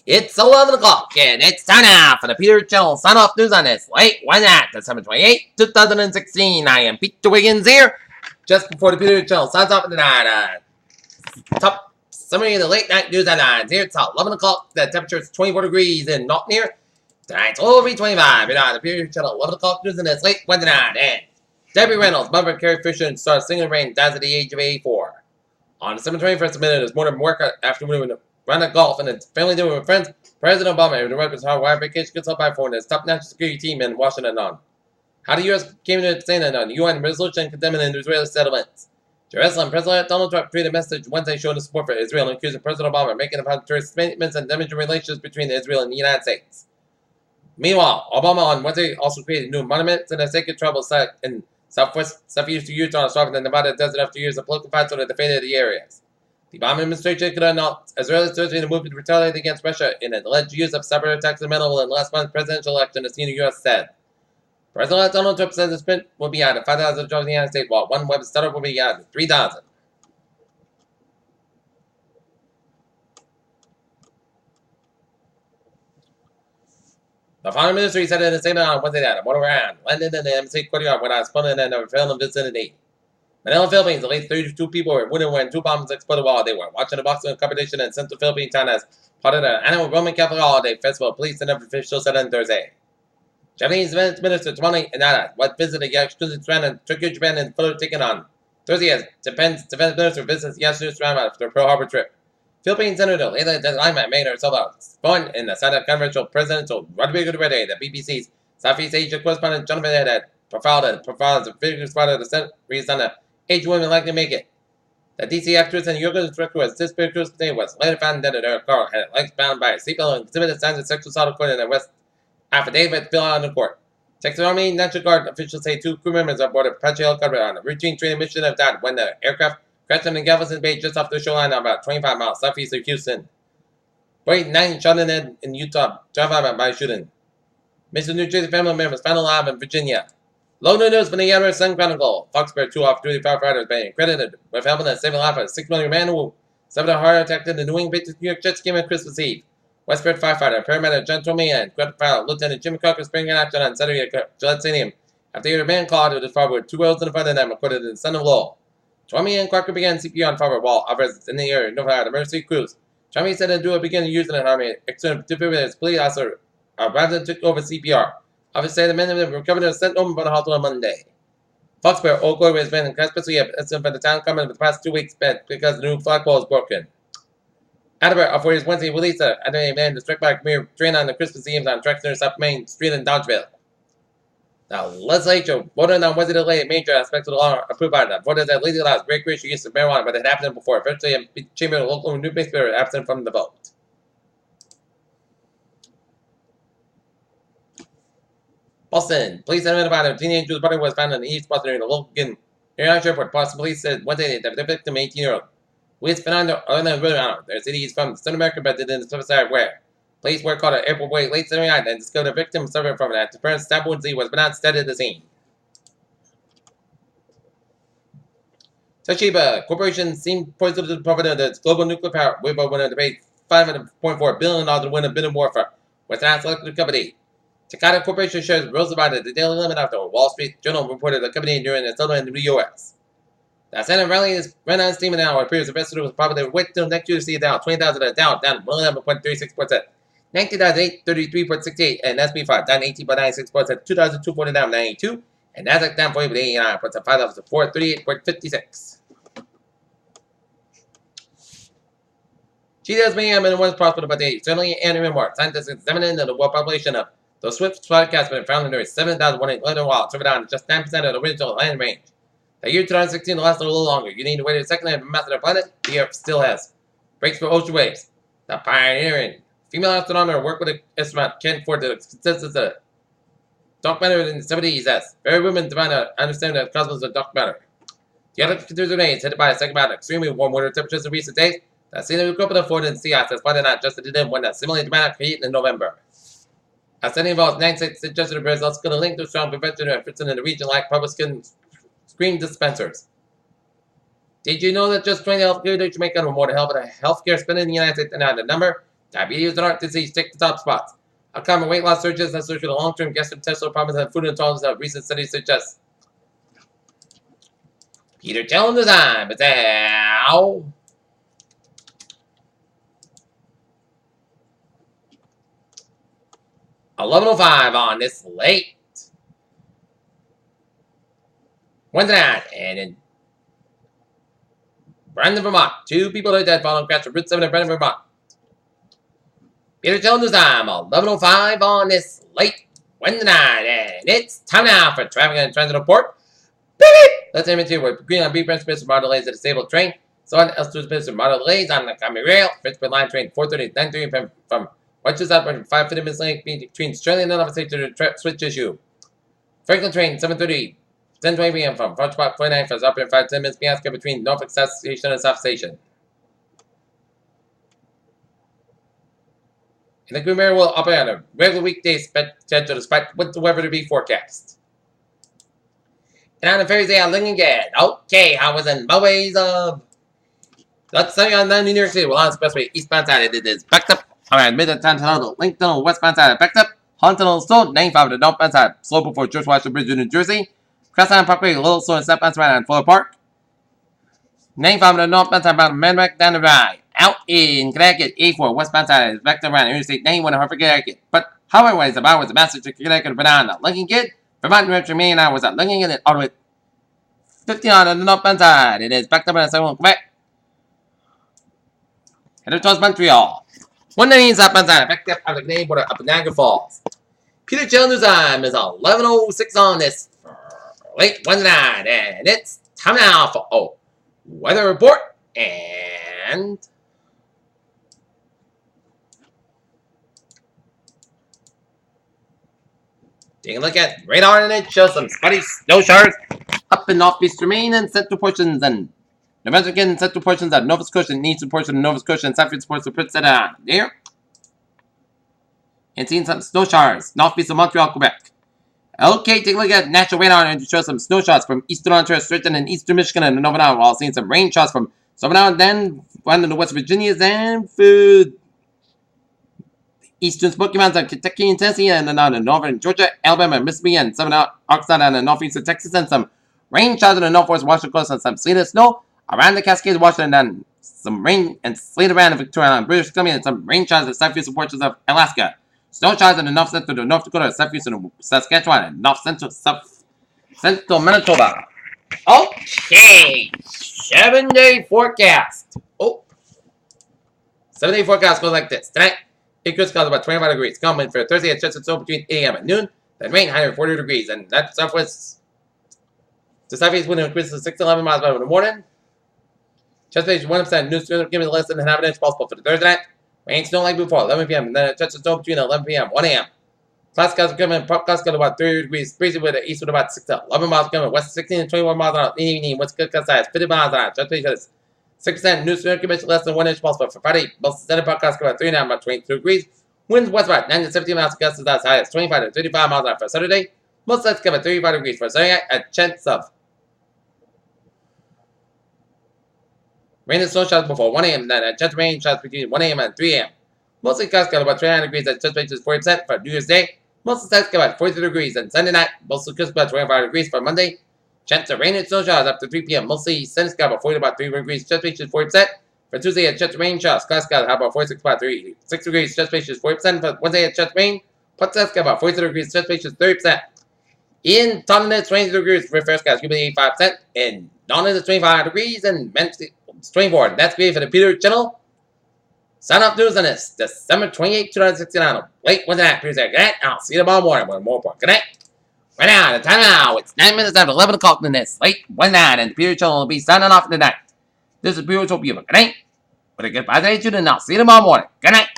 It's 11 o'clock, and it's time now for the Peter Channel sign-off news on this late Wednesday, December 28, 2016. I am Peter Wiggins here. Just before the Peter Channel signs off tonight, top summary of the late night news headlines. Here it's 11 o'clock. The temperature is 24 degrees in North Near. Tonight's will be 25. And on the Peter Channel 11 o'clock news on this late Wednesday night. And Debbie Reynolds, mother of Carrie Fisher, and star Singing Rain, dies at the age of 84. On December 21st, minute is more than work after moving round at golf and its family dinner with friends. President Obama and the Red hard wife vacation gets up by phone his top national security team in Washington on. How the U.S. came to saying that on UN resolution condemning the Israeli settlements. Jerusalem President Donald Trump tweeted a message Wednesday showing his support for Israel and accusing President Obama of making apparent statements and damaging relations between Israel and the United States. Meanwhile, Obama on Wednesday also created new monuments in a sacred tribal site in southeast Utah, southern the Nevada desert after years of political fights over the fate of the areas. The Obama administration could announce Israel's Thursday the movement to retaliate against Russia in an alleged use of cyber attacks in Mental in last month's presidential election, the senior U.S. said. President Donald Trump says the sprint will be out of 5,000 jobs in the United States, while one web startup will be out of 3,000. The foreign ministry said in a statement on Wednesday that one around London and the embassy courtyard when I was spun in a film vicinity. Manila, Philippines, at least 32 people were wounded when two bombs exploded while they were watching a boxing competition in Central Philippine town as part of the annual Roman Catholic holiday festival. Police and officials said on Thursday. Japanese Defense Minister Tomomi Inada what visited Yakuza Japan and Tokyo, Japan, and photo taken on Thursday as Japan's Defense Minister visits Yasuda Japan after a Pearl Harbor trip. Philippine Senator Leila de Lima made herself out in the Senate Conventional Presidential Rodrigo Duterte, the BBC's Southeast Asia correspondent Jonathan had profiled the figures part of the Senate reason on the age women likely make it. The DC actress and yoga instructor was disappeared today was later found dead at her car, had legs bound by a seatbelt and exhibited signs of sexual assault according to the West affidavit filled out in court. Texas Army National Guard officials say two crew members aboard a Apache helicopter on a routine training mission have died when the aircraft crashed in Galveston Bay just off the shoreline about 25 miles southeast of Houston. 9 shot in head in Utah, drive-by by shooting. Missing New Jersey family members found alive in Virginia. Local news from the Yellow Sun Chronicle. Foxborough 2 off-duty firefighters being credited with helping to save the life of a 6-million man who suffered a heart attack in the New England Patriots New York Jets game on Christmas Eve. Westford firefighter, paramedic John Tomey, and Fire Lieutenant Jimmy Cook was bringing action on Saturday at Gillette Stadium after he man called with his father with 2 wheels in front of them, according to the Son of Law. Tomey and Clark began CPR on Farmer while others in the area notified emergency crews. Tomey said the duo began using an army external defibrillators. Police officer rather took over CPR. Officers say the men have recovered and sent home from the hospital on Monday. Foxborough, Old Glory has been especially a for the town coming for the past 2 weeks because the new flagpole is broken. Attleboro, authorities Wednesday released an unnamed man struck by a premier train on the Christmas Eve on tracks near South Main Street in Dodgeville. Now, legislature voted on Wednesday to delay a major aspect of the law approved by the voters that legally allows recreational use of marijuana, but it happened before. Eventually, a chamber of local newspaper absent from the vote. Boston. Police identified a teenage whose body was found in the East Boston area of the Logan International Airport. Boston police said Wednesday that the victim, 18-year-old, Luis Fernando Orlando, their city is from South America, but didn't specify where. Police were called at Airport Way late Saturday night and discovered the victim suffering from an active burn. Stab wound was pronounced dead at the scene. Toshiba Corporation seemed poised to profit of its global nuclear power. Weibo wanted to pay $5.4 billion to win a bid of war for Western Electric Company. Takata Corporation shares rose about at the daily limit after a Wall Street Journal reported the company during its settlement in the U.S. The Senate rally is ran on steam now. It appears the investor was probably wait till next year to see it down 20,000 at down 11.36%, 19,833.68, and SP5 down 18.96%, 2,249.92, and Nasdaq down 40.89%, 5,438.56. Cheetahs may have been once prospered, but they certainly and more. Scientists examining the world population of the Swift podcast been found under 7,111 while it's down just 9% of the original land range. The year 2016 lasted a little longer. You need to wait a second and master the planet. The Earth still has breaks for ocean waves. The pioneering female astronomer worked with the instrument Ken Ford to consensus of dark matter in the 70s as very women trying to understand the cosmos of dark matter. The Arctic today is hit by a second bout of extremely warm water temperatures in recent days. The scenery group of the Ford and sea ice has whether or not just did when the similarly dramatic heat in November. A study involves 9 states suggested the results could link to strong prevention efforts in the region like public screen dispensers. Did you know that just 20 healthcare to Jamaica will more to help with healthcare spending in the United States than the number? Diabetes and heart disease take the top spots. Uncommon weight loss surges associated with long-term gastrointestinal problems and food intolerance that recent studies suggest. Peter Jones design, but now 11:05 on this late Wednesday night, and in Brandon, Vermont, 2 people are dead following crash of Route 7 in Brandon, Vermont. Peter Jones time, 11:05 on this late Wednesday night, and it's time now for traffic and transit report. Beep! Let's aim into where green on B branch Mr. Model delays a disabled train. So on L2 Mr. Model delays on the Comedy Rail. Richmond Line train 430 930 from Westchester for 550 minutes late between Sterling and Office to the switch issue. Franklin train 730 10:20 p.m. from Front Spot 49 for up in 5 10 minutes fiasco between Norfolk South Station and South Station. And the Green Mare will operate on a regular weekday schedule despite winter weather to be forecast. And on the Thursday on Lincoln Gate. Okay, how was in Moways of that's sunny on New York City. Well, on Expressway eastbound side it is backed up. Alright, Midtown Tunnel, Link Tunnel, westbound side backed up. Hunt Tunnel slow, 95 to the northbound side, slow before George Washington Bridge in New Jersey. Crosstown Parkway, a little slow and southbound side on Fuller Park. 95 to the northbound side about Manrack down the ride. Out in Connecticut, 84 westbound side is back to around Interstate 91 in Hartford, Connecticut. But however, it's about was the Massachusetts Connecticut banana. Lincoln Kid, Vermont New Hampshire, Maine, I was at Lincoln Kid and all the way 59 on the northbound side. It is backed up on 71 Quebec. Headed towards Montreal. 190 southbound side, backed up on the Canadian border up in Niagara Falls. Peter Children's time is 11:06 on this late Wednesday night, and it's time now for weather report and taking a look at radar, and it shows some spotty snow showers up in northeastern Maine and central portions and New Brunswick and central portions of Nova Scotia and eastern portion of Nova Scotia and southeast portions of Prince Edward there. And seeing some snow showers northeast of Montreal, Quebec. Okay, take a look at natural radar and it shows some snow showers from eastern Ontario, Strickland, and eastern Michigan and Nova Now, while seeing some rain showers from Southern now and then one in the West Virginias and food. Eastern Smoky Mountains of Kentucky and Tennessee, and then on the northern Georgia, Alabama, Mississippi, and some Arkansas and the northeast of Texas, and some rain showers in the northwest Washington coast, and some sleet and snow around the Cascades, Washington, and some rain and sleet around the Victoria and British Columbia, and some rain showers in the southeastern portions of Alaska. Snow showers in the north central of North Dakota, southeastern Saskatchewan, and north central central Manitoba. Okay, 7-day forecast. 7-day forecast goes like this. Tonight, increase clouds about 25 degrees. Coming for Thursday at Chester Snow between 8 a.m. and noon. Then rain, 140 degrees. And that southwest to southeast wind increases to 6 to 11 miles per hour in the morning. Chesapeake 1% new student giving less than half an inch possible for the Thursday night. Rain, snow like before 11 p.m. And then at Chester Snow between 11 p.m. 1 a.m. Clouds coming in, clouds got about 30 degrees. Breezy with the east with about 6 to 11 miles coming. West 16 to 21 miles an hour in the evening. West good size 50 miles an hour. Chesapeake is 6% new student giving less than 1 inch possible for Friday. Most center podcast about 3 now about 22 degrees. Winds westward 9 to 17 miles gusts as high as 25 to 35 miles an hour for Saturday. Most sides cover 35 degrees for Sunday at a chance of rain and snow showers before 1 a.m. Then at chance of rain showers between 1 a.m. and 3 a.m. Mostly gusts got about 29 degrees at Chesapeake is 40% for New Year's Day. Most of the sides got about 42 degrees and Sunday night. Mostly gusts about 25 degrees for Monday. Chance of rain and snow showers after 3 p.m. Mostly sunny sky about 40 about 3 degrees. Chesapeake is 40%. For Tuesday at Chester Rain showers, Class Sky about 46 about 6 degrees. Chesapeake is 40%. For Wednesday at Chester Rain, Port Sky about 42 degrees. Chesapeake is 30%. In Taunton it's 20 degrees. River Sky is going to be 85%. In Taunton it's 25 degrees. And Memphis it's 24. That's great for the Peter channel. Sign off news on this December 28, 2069. Late Wednesday night. Good night. I'll see you tomorrow morning with more report. Good night. Right now, the time now, it's 9 minutes after 11 o'clock in this late Wednesday night, and the Peter channel will be signing off tonight. This is Peter Utopia. Good night. With a good positive attitude, and I'll see you tomorrow morning. Good night.